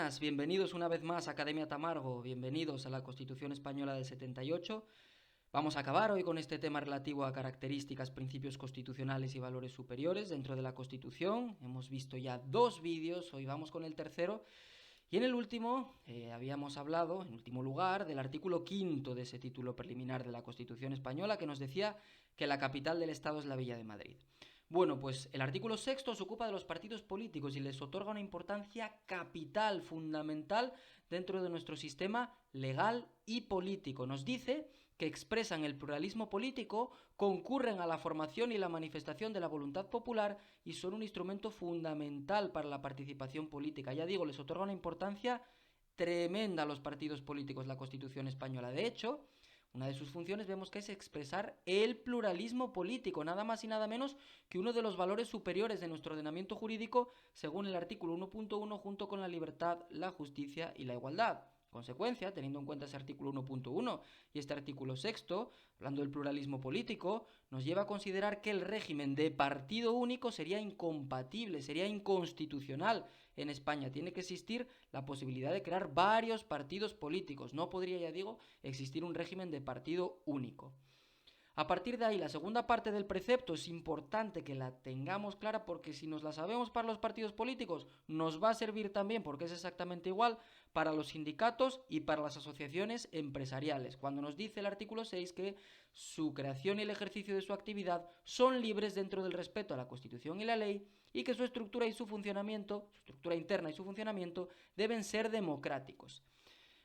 buenas, bienvenidos una vez más a Academia Tamargo, bienvenidos a la Constitución Española del 78. Vamos a acabar hoy con este tema relativo a características, principios constitucionales y valores superiores dentro de la Constitución. Hemos visto ya dos vídeos, hoy vamos con el tercero. Y en el último habíamos hablado, en último lugar, del artículo 5 de ese título preliminar de la Constitución Española que nos decía que la capital del Estado es la Villa de Madrid. Bueno, pues el artículo 6 se ocupa de los partidos políticos y les otorga una importancia capital, fundamental, dentro de nuestro sistema legal y político. Nos dice que expresan el pluralismo político, concurren a la formación y la manifestación de la voluntad popular y son un instrumento fundamental para la participación política. Ya digo, les otorga una importancia tremenda a los partidos políticos la Constitución española. De hecho, una de sus funciones vemos que es expresar el pluralismo político, nada más y nada menos que uno de los valores superiores de nuestro ordenamiento jurídico, según el artículo 1.1, junto con la libertad, la justicia y la igualdad. Consecuencia, teniendo en cuenta ese artículo 1.1 y este artículo 6, hablando del pluralismo político, nos lleva a considerar que el régimen de partido único sería incompatible, sería inconstitucional en España. Tiene que existir la posibilidad de crear varios partidos políticos. No podría, ya digo, existir un régimen de partido único. A partir de ahí, la segunda parte del precepto es importante que la tengamos clara porque si nos la sabemos para los partidos políticos, nos va a servir también, porque es exactamente igual, para los sindicatos y para las asociaciones empresariales. Cuando nos dice el artículo 6 que su creación y el ejercicio de su actividad son libres dentro del respeto a la Constitución y la ley y que su estructura y su funcionamiento, su estructura interna y su funcionamiento deben ser democráticos.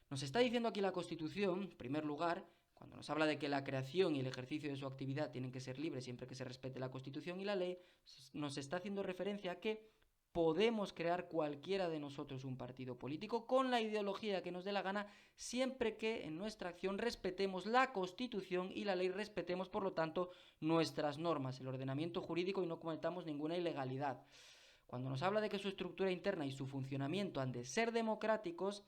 Nos está diciendo aquí la Constitución, en primer lugar, cuando nos habla de que la creación y el ejercicio de su actividad tienen que ser libres siempre que se respete la Constitución y la ley, nos está haciendo referencia a que podemos crear cualquiera de nosotros un partido político con la ideología que nos dé la gana, siempre que en nuestra acción respetemos la Constitución y la ley, respetemos, por lo tanto, nuestras normas, el ordenamiento jurídico y no cometamos ninguna ilegalidad. Cuando nos habla de que su estructura interna y su funcionamiento han de ser democráticos,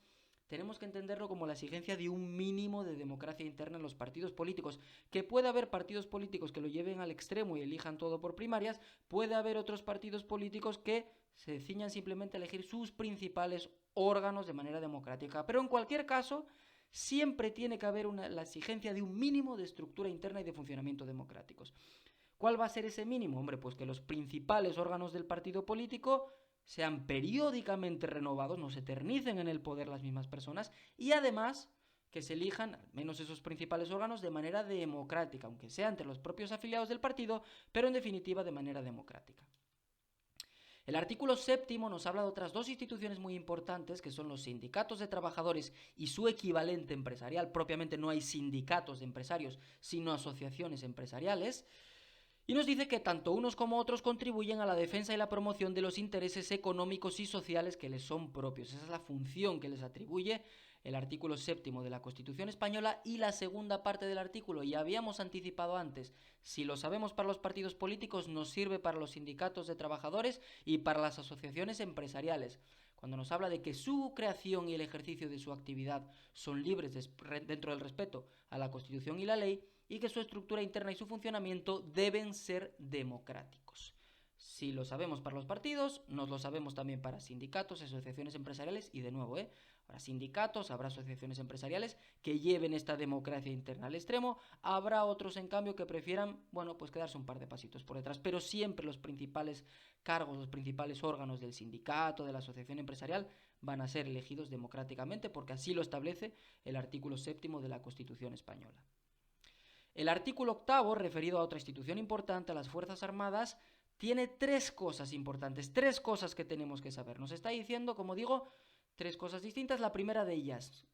tenemos que entenderlo como la exigencia de un mínimo de democracia interna en los partidos políticos. Que puede haber partidos políticos que lo lleven al extremo y elijan todo por primarias, puede haber otros partidos políticos que se ciñan simplemente a elegir sus principales órganos de manera democrática. Pero en cualquier caso, siempre tiene que haber la exigencia de un mínimo de estructura interna y de funcionamiento democráticos. ¿Cuál va a ser ese mínimo? Hombre, pues que los principales órganos del partido político sean periódicamente renovados, no se eternicen en el poder las mismas personas y además que se elijan, al menos esos principales órganos, de manera democrática, aunque sea entre los propios afiliados del partido, pero en definitiva de manera democrática. El artículo 7 nos habla de otras dos instituciones muy importantes, que son los sindicatos de trabajadores y su equivalente empresarial. Propiamente no hay sindicatos de empresarios, sino asociaciones empresariales. Y nos dice que tanto unos como otros contribuyen a la defensa y la promoción de los intereses económicos y sociales que les son propios. Esa es la función que les atribuye el artículo 7 de la Constitución Española y la segunda parte del artículo. Ya habíamos anticipado antes, si lo sabemos para los partidos políticos, nos sirve para los sindicatos de trabajadores y para las asociaciones empresariales. Cuando nos habla de que su creación y el ejercicio de su actividad son libres dentro del respeto a la Constitución y la ley, y que su estructura interna y su funcionamiento deben ser democráticos. Si lo sabemos para los partidos, nos lo sabemos también para sindicatos, asociaciones empresariales y de nuevo, habrá sindicatos, habrá asociaciones empresariales que lleven esta democracia interna al extremo, habrá otros en cambio que prefieran, bueno, pues quedarse un par de pasitos por detrás, pero siempre los principales cargos, los principales órganos del sindicato, de la asociación empresarial van a ser elegidos democráticamente porque así lo establece el artículo 7 de la Constitución Española. El artículo 8, referido a otra institución importante, a las Fuerzas Armadas, tiene tres cosas importantes, tres cosas que tenemos que saber. Nos está diciendo, como digo, tres cosas distintas. La primera de ellas,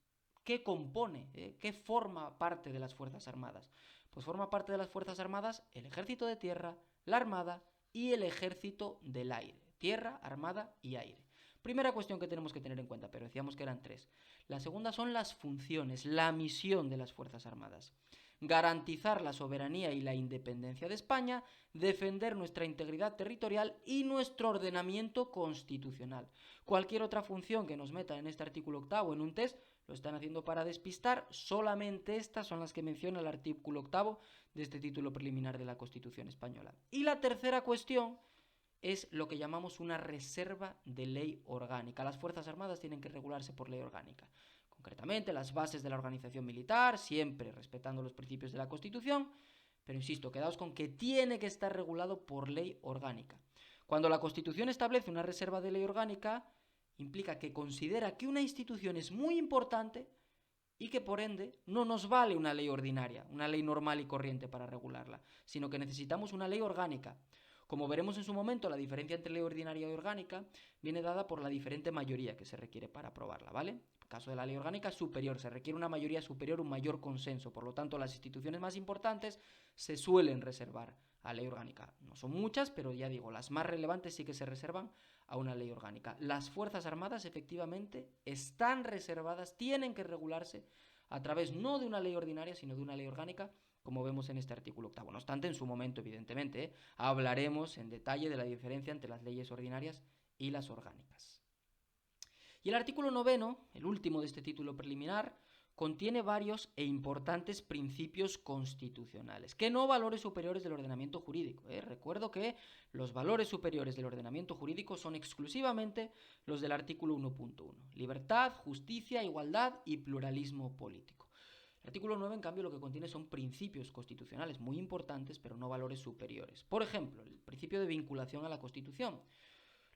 ¿qué compone? ¿Qué forma parte de las Fuerzas Armadas? Pues forma parte de las Fuerzas Armadas el Ejército de Tierra, la Armada y el Ejército del Aire. Tierra, Armada y Aire. Primera cuestión que tenemos que tener en cuenta, pero decíamos que eran tres. La segunda son las funciones, la misión de las Fuerzas Armadas. Garantizar la soberanía y la independencia de España, defender nuestra integridad territorial y nuestro ordenamiento constitucional. Cualquier otra función que nos metan en este artículo 8 en un test, lo están haciendo para despistar, solamente estas son las que menciona el artículo 8 de este título preliminar de la Constitución Española. Y la tercera cuestión, es lo que llamamos una reserva de ley orgánica. Las Fuerzas Armadas tienen que regularse por ley orgánica. Concretamente, las bases de la organización militar, siempre respetando los principios de la Constitución, pero insisto, quedaos con que tiene que estar regulado por ley orgánica. Cuando la Constitución establece una reserva de ley orgánica, implica que considera que una institución es muy importante y que por ende no nos vale una ley ordinaria, una ley normal y corriente para regularla, sino que necesitamos una ley orgánica. Como veremos en su momento, la diferencia entre ley ordinaria y orgánica viene dada por la diferente mayoría que se requiere para aprobarla, ¿vale? En el caso de la ley orgánica superior, se requiere una mayoría superior, un mayor consenso. Por lo tanto, las instituciones más importantes se suelen reservar a ley orgánica. No son muchas, pero ya digo, las más relevantes sí que se reservan a una ley orgánica. Las Fuerzas Armadas efectivamente están reservadas, tienen que regularse a través no de una ley ordinaria, sino de una ley orgánica, como vemos en este artículo octavo. No obstante, en su momento, evidentemente, hablaremos en detalle de la diferencia entre las leyes ordinarias y las orgánicas. Y el artículo noveno, el último de este título preliminar, contiene varios e importantes principios constitucionales, que no valores superiores del ordenamiento jurídico. Recuerdo que los valores superiores del ordenamiento jurídico son exclusivamente los del artículo 1.1. Libertad, justicia, igualdad y pluralismo político. El artículo 9, en cambio, lo que contiene son principios constitucionales muy importantes, pero no valores superiores. Por ejemplo, el principio de vinculación a la Constitución.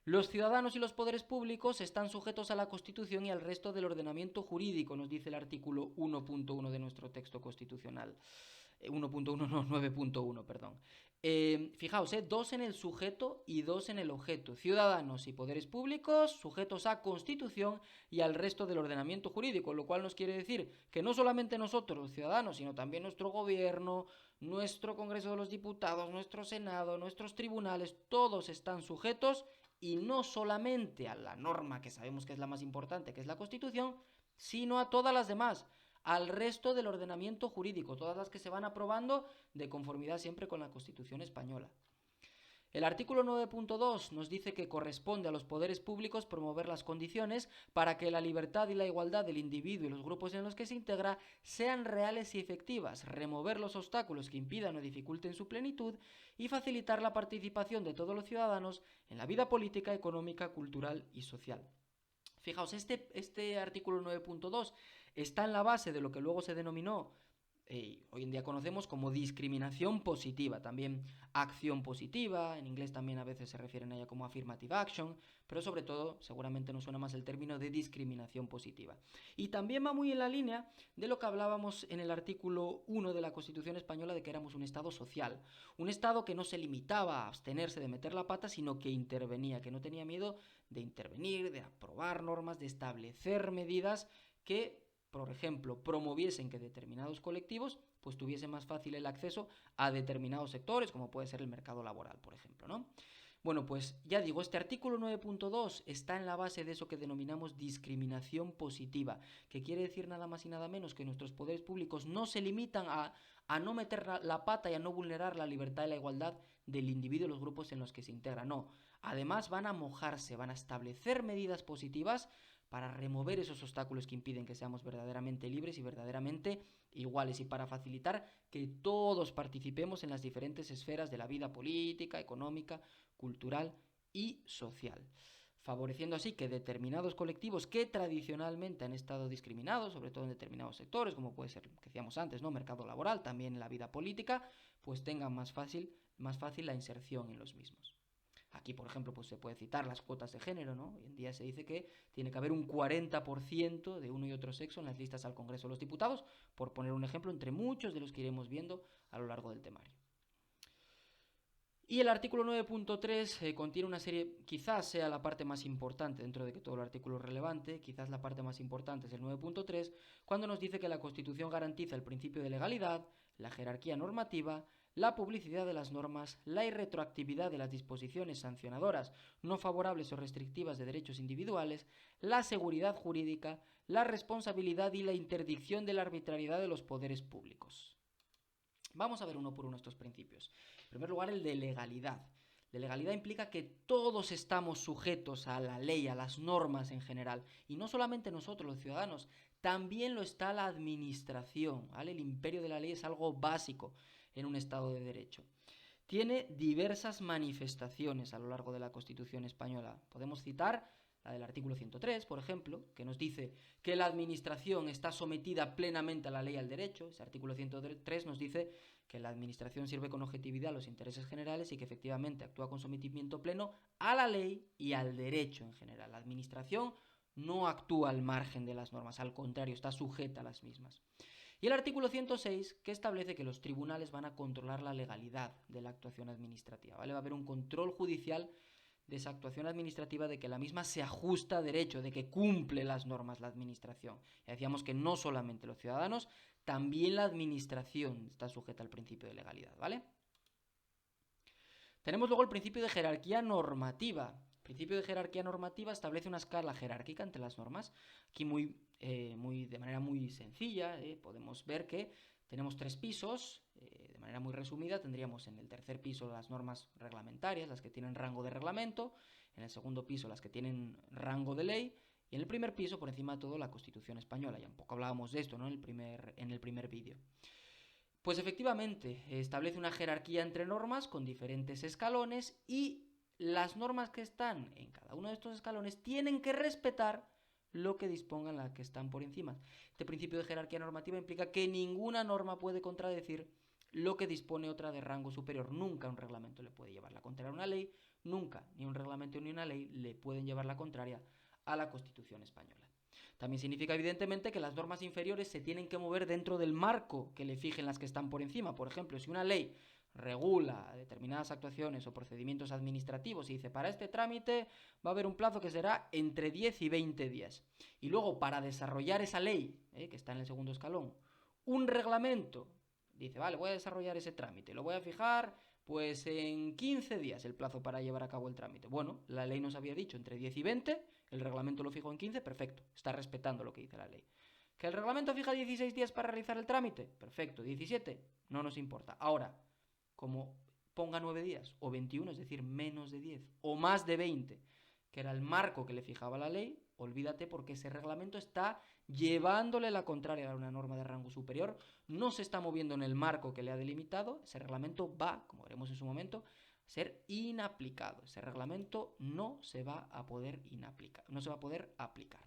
Los ciudadanos y los poderes públicos están sujetos a la Constitución y al resto del ordenamiento jurídico, nos dice el artículo 1.1 de nuestro texto constitucional. 1.1, no, 9.1, perdón. Fijaos, dos en el sujeto y dos en el objeto. Ciudadanos y poderes públicos sujetos a Constitución y al resto del ordenamiento jurídico, lo cual nos quiere decir que no solamente nosotros, los ciudadanos, sino también nuestro gobierno, nuestro Congreso de los Diputados, nuestro Senado, nuestros tribunales, todos están sujetos y no solamente a la norma que sabemos que es la más importante, que es la Constitución, sino a todas las demás, al resto del ordenamiento jurídico, todas las que se van aprobando de conformidad siempre con la Constitución española. El artículo 9.2 nos dice que corresponde a los poderes públicos promover las condiciones para que la libertad y la igualdad del individuo y los grupos en los que se integra sean reales y efectivas, remover los obstáculos que impidan o dificulten su plenitud y facilitar la participación de todos los ciudadanos en la vida política, económica, cultural y social. Fijaos, este artículo 9.2 está en la base de lo que luego se denominó hoy en día conocemos como discriminación positiva, también acción positiva, en inglés también a veces se refieren a ella como affirmative action, pero sobre todo seguramente nos suena más el término de discriminación positiva. Y también va muy en la línea de lo que hablábamos en el artículo 1 de la Constitución española de que éramos un Estado social, un Estado que no se limitaba a abstenerse de meter la pata, sino que intervenía, que no tenía miedo de intervenir, de aprobar normas, de establecer medidas que por ejemplo, promoviesen que determinados colectivos pues tuviesen más fácil el acceso a determinados sectores, como puede ser el mercado laboral, por ejemplo, ¿no? Bueno, pues ya digo, este artículo 9.2 está en la base de eso que denominamos discriminación positiva, que quiere decir nada más y nada menos que nuestros poderes públicos no se limitan a no meter la pata y a no vulnerar la libertad y la igualdad del individuo y los grupos en los que se integra, no. Además van a mojarse, van a establecer medidas positivas para remover esos obstáculos que impiden que seamos verdaderamente libres y verdaderamente iguales y para facilitar que todos participemos en las diferentes esferas de la vida política, económica, cultural y social, favoreciendo así que determinados colectivos que tradicionalmente han estado discriminados, sobre todo en determinados sectores, como puede ser, que decíamos antes, ¿no? Mercado laboral, también en la vida política, pues tengan más fácil la inserción en los mismos. Aquí, por ejemplo, pues se puede citar las cuotas de género, ¿no? Hoy en día se dice que tiene que haber un 40% de uno y otro sexo en las listas al Congreso de los Diputados, por poner un ejemplo entre muchos de los que iremos viendo a lo largo del temario. Y el artículo 9.3 contiene una serie, quizás sea la parte más importante dentro de que todo el artículo es relevante, quizás la parte más importante es el 9.3, cuando nos dice que la Constitución garantiza el principio de legalidad, la jerarquía normativa, la publicidad de las normas, la irretroactividad de las disposiciones sancionadoras no favorables o restrictivas de derechos individuales, la seguridad jurídica, la responsabilidad y la interdicción de la arbitrariedad de los poderes públicos. Vamos a ver uno por uno estos principios. En primer lugar, el de legalidad. De legalidad implica que todos estamos sujetos a la ley, a las normas en general. Y no solamente nosotros, los ciudadanos, también lo está la administración, ¿vale? El imperio de la ley es algo básico en un Estado de Derecho. tiene diversas manifestaciones a lo largo de la Constitución española. Podemos citar la del artículo 103, por ejemplo, que nos dice que la administración está sometida plenamente a la ley y al derecho. Ese artículo 103 nos dice que la administración sirve con objetividad a los intereses generales y que efectivamente actúa con sometimiento pleno a la ley y al derecho en general. La administración no actúa al margen de las normas, al contrario, está sujeta a las mismas. Y el artículo 106, que establece que los tribunales van a controlar la legalidad de la actuación administrativa, ¿vale? Va a haber un control judicial de esa actuación administrativa, de que la misma se ajusta a derecho, de que cumple las normas la administración. Y decíamos que no solamente los ciudadanos, también la administración está sujeta al principio de legalidad, ¿vale? Tenemos luego el principio de jerarquía normativa. El principio de jerarquía normativa establece una escala jerárquica entre las normas. Aquí de manera muy sencilla podemos ver que tenemos 3 pisos. De manera muy resumida tendríamos en el tercer piso las normas reglamentarias, las que tienen rango de reglamento, en el segundo piso las que tienen rango de ley, y en el primer piso, por encima de todo, la Constitución española. Ya un poco hablábamos de esto, ¿no?, en el primer vídeo. Pues efectivamente, establece una jerarquía entre normas con diferentes escalones, y las normas que están en cada uno de estos escalones tienen que respetar lo que dispongan las que están por encima. Este principio de jerarquía normativa implica que ninguna norma puede contradecir lo que dispone otra de rango superior. Nunca un reglamento le puede llevar la contraria a una ley, nunca ni un reglamento ni una ley le pueden llevar la contraria a la Constitución española. También significa, evidentemente, que las normas inferiores se tienen que mover dentro del marco que le fijen las que están por encima. Por ejemplo, si una ley regula determinadas actuaciones o procedimientos administrativos y dice, para este trámite va a haber un plazo que será entre 10 y 20 días. Y luego, para desarrollar esa ley, que está en el segundo escalón, un reglamento dice, vale, voy a desarrollar ese trámite, lo voy a fijar pues en 15 días el plazo para llevar a cabo el trámite. Bueno, la ley nos había dicho entre 10 y 20, el reglamento lo fijó en 15, perfecto, está respetando lo que dice la ley. ¿Que el reglamento fija 16 días para realizar el trámite? Perfecto, 17, no nos importa. Ahora, como ponga 9 días o 21, es decir, menos de 10 o más de 20, que era el marco que le fijaba la ley, olvídate, porque ese reglamento está llevándole la contraria a una norma de rango superior, no se está moviendo en el marco que le ha delimitado, ese reglamento va, como veremos en su momento, a ser inaplicado. Ese reglamento no se va a poder aplicar.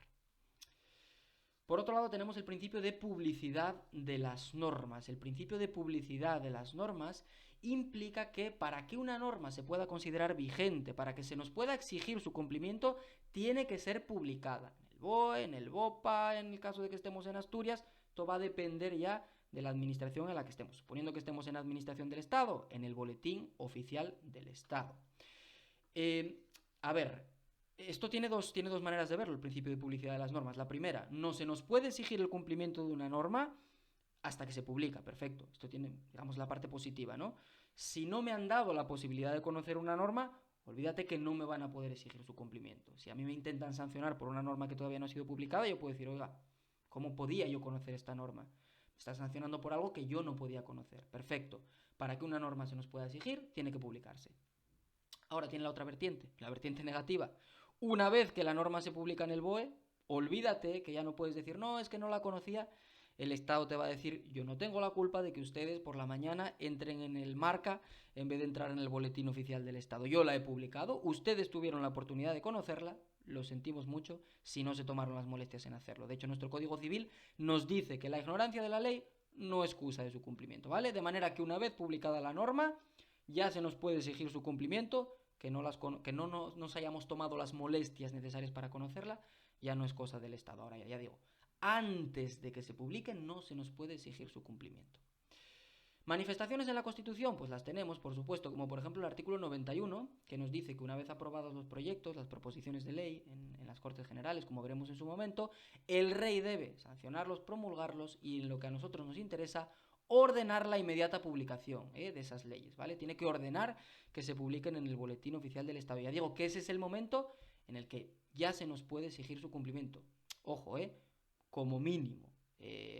Por otro lado, tenemos el principio de publicidad de las normas. El principio de publicidad de las normas implica que para que una norma se pueda considerar vigente, para que se nos pueda exigir su cumplimiento, tiene que ser publicada. En el BOE, en el BOPA, en el caso de que estemos en Asturias, esto va a depender ya de la administración en la que estemos. Suponiendo que estemos en la administración del Estado, en el Boletín Oficial del Estado. Esto tiene dos maneras de verlo, el principio de publicidad de las normas. La primera, no se nos puede exigir el cumplimiento de una norma hasta que se publica, perfecto. Esto tiene, digamos, la parte positiva, ¿no? Si no me han dado la posibilidad de conocer una norma, olvídate que no me van a poder exigir su cumplimiento. Si a mí me intentan sancionar por una norma que todavía no ha sido publicada, yo puedo decir, oiga, ¿cómo podía yo conocer esta norma? Me está sancionando por algo que yo no podía conocer. Perfecto. Para que una norma se nos pueda exigir, tiene que publicarse. Ahora tiene la otra vertiente, la vertiente negativa. Una vez que la norma se publica en el BOE, olvídate que ya no puedes decir, no, es que no la conocía. El Estado te va a decir, yo no tengo la culpa de que ustedes por la mañana entren en el Marca en vez de entrar en el Boletín Oficial del Estado. Yo la he publicado, ustedes tuvieron la oportunidad de conocerla, lo sentimos mucho si no se tomaron las molestias en hacerlo. De hecho, nuestro Código Civil nos dice que la ignorancia de la ley no es excusa de su cumplimiento, ¿vale? De manera que una vez publicada la norma, ya se nos puede exigir su cumplimiento, que no nos hayamos tomado las molestias necesarias para conocerla, ya no es cosa del Estado. Ahora ya digo, antes de que se publique no se nos puede exigir su cumplimiento. ¿Manifestaciones en la Constitución? Pues las tenemos, por supuesto, como por ejemplo el artículo 91, que nos dice que una vez aprobados los proyectos, las proposiciones de ley en las Cortes Generales, como veremos en su momento, el rey debe sancionarlos, promulgarlos y, en lo que a nosotros nos interesa, ordenar la inmediata publicación de esas leyes, ¿vale? Tiene que ordenar que se publiquen en el Boletín Oficial del Estado. Ya digo que ese es el momento en el que ya se nos puede exigir su cumplimiento. Ojo, como mínimo.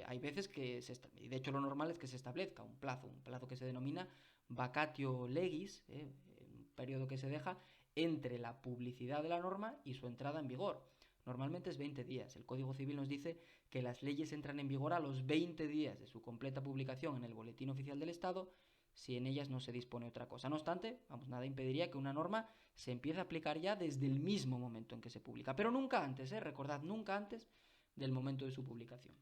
Hay veces que, de hecho lo normal es que se establezca un plazo que se denomina vacatio legis, un periodo que se deja entre la publicidad de la norma y su entrada en vigor. Normalmente es 20 días. El Código Civil nos dice que las leyes entran en vigor a los 20 días de su completa publicación en el Boletín Oficial del Estado, si en ellas no se dispone otra cosa. No obstante, nada impediría que una norma se empiece a aplicar ya desde el mismo momento en que se publica, pero nunca antes, recordad, nunca antes del momento de su publicación.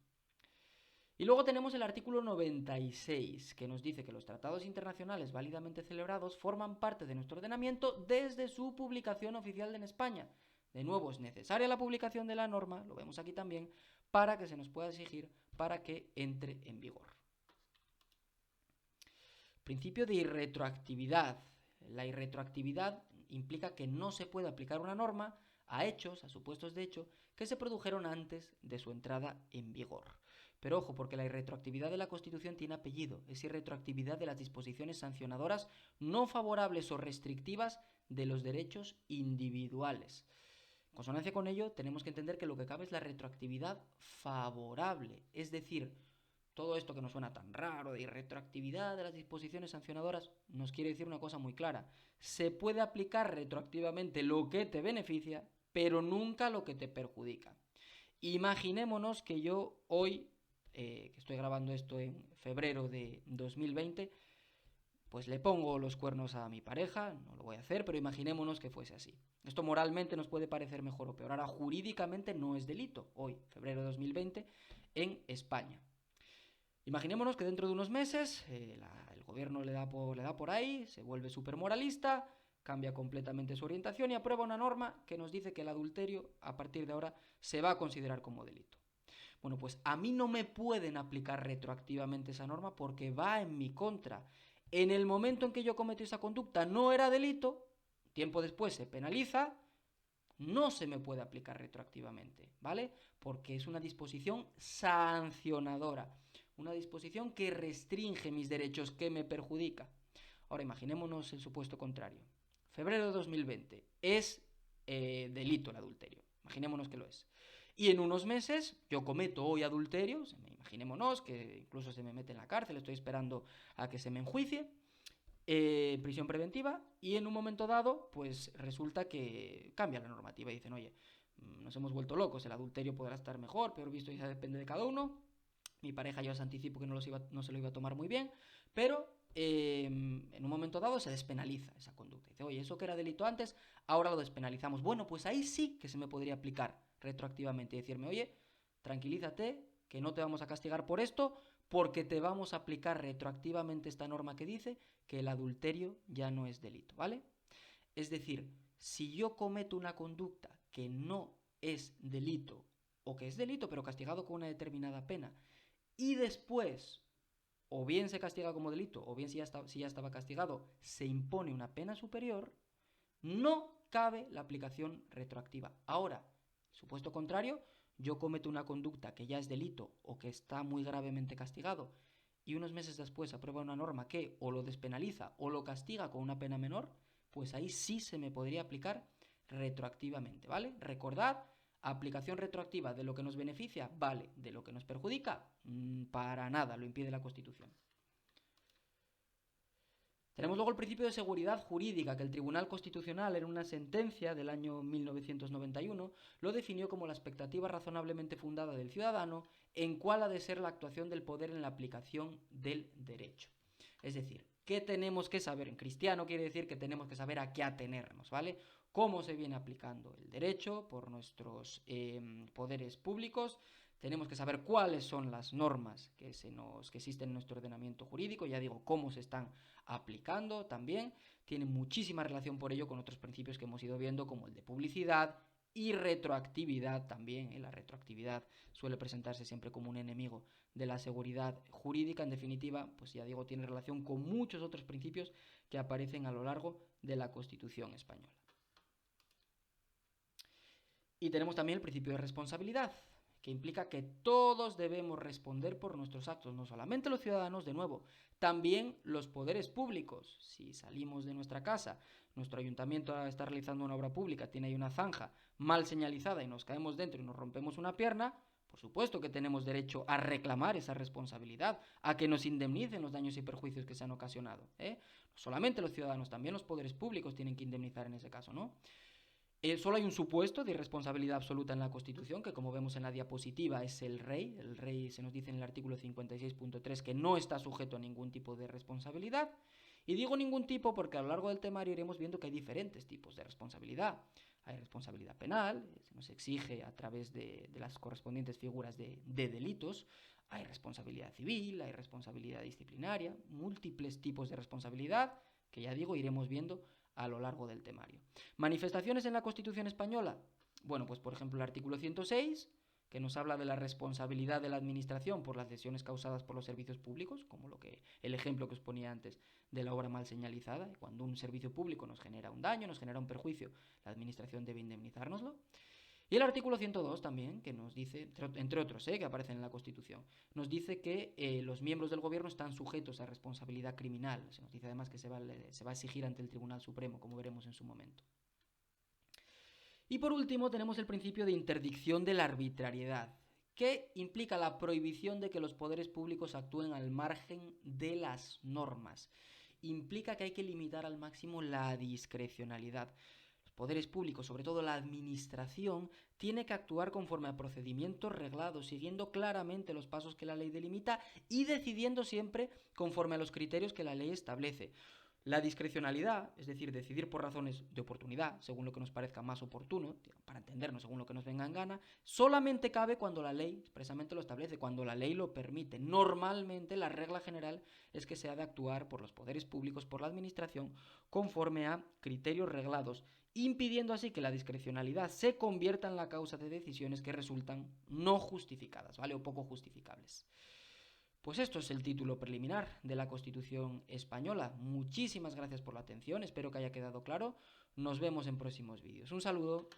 Y luego tenemos el artículo 96, que nos dice que los tratados internacionales válidamente celebrados forman parte de nuestro ordenamiento desde su publicación oficial en España. De nuevo, es necesaria la publicación de la norma, lo vemos aquí también, para que se nos pueda exigir para que entre en vigor. Principio de irretroactividad. La irretroactividad implica que no se puede aplicar una norma a hechos, a supuestos de hecho, que se produjeron antes de su entrada en vigor. Pero ojo, porque la irretroactividad de la Constitución tiene apellido, es irretroactividad de las disposiciones sancionadoras no favorables o restrictivas de los derechos individuales. En consonancia con ello, tenemos que entender que lo que cabe es la retroactividad favorable, es decir, todo esto que nos suena tan raro de irretroactividad de las disposiciones sancionadoras nos quiere decir una cosa muy clara. Se puede aplicar retroactivamente lo que te beneficia, pero nunca lo que te perjudica. Imaginémonos que yo hoy, que estoy grabando esto en febrero de 2020, pues le pongo los cuernos a mi pareja, no lo voy a hacer, pero imaginémonos que fuese así. Esto moralmente nos puede parecer mejor o peor. Ahora, jurídicamente no es delito, hoy, febrero de 2020, en España. Imaginémonos que dentro de unos meses el gobierno le da por ahí, se vuelve súper moralista, cambia completamente su orientación y aprueba una norma que nos dice que el adulterio a partir de ahora se va a considerar como delito. Bueno, pues a mí no me pueden aplicar retroactivamente esa norma porque va en mi contra. En el momento en que yo cometo esa conducta no era delito, tiempo después se penaliza, no se me puede aplicar retroactivamente, ¿vale? Porque es una disposición sancionadora, una disposición que restringe mis derechos, que me perjudica. Ahora imaginémonos el supuesto contrario. Febrero de 2020 es delito el adulterio, imaginémonos que lo es. Y en unos meses yo cometo hoy adulterio, imaginémonos que incluso se me mete en la cárcel, estoy esperando a que se me enjuicie, prisión preventiva, y en un momento dado pues resulta que cambia la normativa y dicen, oye, nos hemos vuelto locos, el adulterio podrá estar mejor, peor visto, ya depende de cada uno. Mi pareja, yo os anticipo que no se lo iba a tomar muy bien, pero en un momento dado se despenaliza esa conducta. Dice, oye, eso que era delito antes, ahora lo despenalizamos. Bueno, pues ahí sí que se me podría aplicar retroactivamente y decirme, oye, tranquilízate, que no te vamos a castigar por esto, porque te vamos a aplicar retroactivamente esta norma que dice que el adulterio ya no es delito, ¿vale? Es decir, si yo cometo una conducta que no es delito, o que es delito pero castigado con una determinada pena, y después, o bien se castiga como delito, o bien si ya estaba castigado, se impone una pena superior, no cabe la aplicación retroactiva. Ahora, supuesto contrario, yo cometo una conducta que ya es delito o que está muy gravemente castigado y unos meses después aprueba una norma que o lo despenaliza o lo castiga con una pena menor, pues ahí sí se me podría aplicar retroactivamente, ¿vale? Recordad, aplicación retroactiva de lo que nos beneficia, vale, de lo que nos perjudica, para nada, lo impide la Constitución. Tenemos luego el principio de seguridad jurídica, que el Tribunal Constitucional, en una sentencia del año 1991, lo definió como la expectativa razonablemente fundada del ciudadano en cuál ha de ser la actuación del poder en la aplicación del derecho. Es decir, ¿qué tenemos que saber? En cristiano quiere decir que tenemos que saber a qué atenernos, ¿vale? Cómo se viene aplicando el derecho por nuestros poderes públicos. Tenemos que saber cuáles son las normas que existen en nuestro ordenamiento jurídico, ya digo, cómo se están aplicando también. Tiene muchísima relación por ello con otros principios que hemos ido viendo, como el de publicidad y retroactividad también. La retroactividad suele presentarse siempre como un enemigo de la seguridad jurídica. En definitiva, pues ya digo, tiene relación con muchos otros principios que aparecen a lo largo de la Constitución española. Y tenemos también el principio de responsabilidad, que implica que todos debemos responder por nuestros actos, no solamente los ciudadanos, de nuevo, también los poderes públicos. Si salimos de nuestra casa, nuestro ayuntamiento está realizando una obra pública, tiene ahí una zanja mal señalizada y nos caemos dentro y nos rompemos una pierna, por supuesto que tenemos derecho a reclamar esa responsabilidad, a que nos indemnicen los daños y perjuicios que se han ocasionado, ¿eh? No solamente los ciudadanos, también los poderes públicos tienen que indemnizar en ese caso, ¿no? Solo hay un supuesto de irresponsabilidad absoluta en la Constitución, que como vemos en la diapositiva es el rey. El rey se nos dice en el artículo 56.3 que no está sujeto a ningún tipo de responsabilidad. Y digo ningún tipo porque a lo largo del temario iremos viendo que hay diferentes tipos de responsabilidad. Hay responsabilidad penal, se nos exige a través de las correspondientes figuras de delitos. Hay responsabilidad civil, hay responsabilidad disciplinaria, múltiples tipos de responsabilidad que ya digo iremos viendo a lo largo del temario. ¿Manifestaciones en la Constitución española? Bueno, pues por ejemplo el artículo 106, que nos habla de la responsabilidad de la administración por las lesiones causadas por los servicios públicos, como el ejemplo que os ponía antes de la obra mal señalizada. Cuando un servicio público nos genera un daño, nos genera un perjuicio, la administración debe indemnizárnoslo. Y el artículo 102 también, que nos dice, entre otros, que aparecen en la Constitución, nos dice que los miembros del gobierno están sujetos a responsabilidad criminal. Se nos dice además que se va a exigir ante el Tribunal Supremo, como veremos en su momento. Y por último tenemos el principio de interdicción de la arbitrariedad, que implica la prohibición de que los poderes públicos actúen al margen de las normas. Implica que hay que limitar al máximo la discrecionalidad. Poderes públicos, sobre todo la administración, tiene que actuar conforme a procedimientos reglados, siguiendo claramente los pasos que la ley delimita y decidiendo siempre conforme a los criterios que la ley establece. La discrecionalidad, es decir, decidir por razones de oportunidad, según lo que nos parezca más oportuno, para entendernos según lo que nos venga en gana, solamente cabe cuando la ley expresamente lo establece, cuando la ley lo permite. Normalmente la regla general es que se ha de actuar por los poderes públicos, por la administración, conforme a criterios reglados, impidiendo así que la discrecionalidad se convierta en la causa de decisiones que resultan no justificadas, ¿vale? O poco justificables. Pues esto es el título preliminar de la Constitución española. Muchísimas gracias por la atención, espero que haya quedado claro. Nos vemos en próximos vídeos. Un saludo.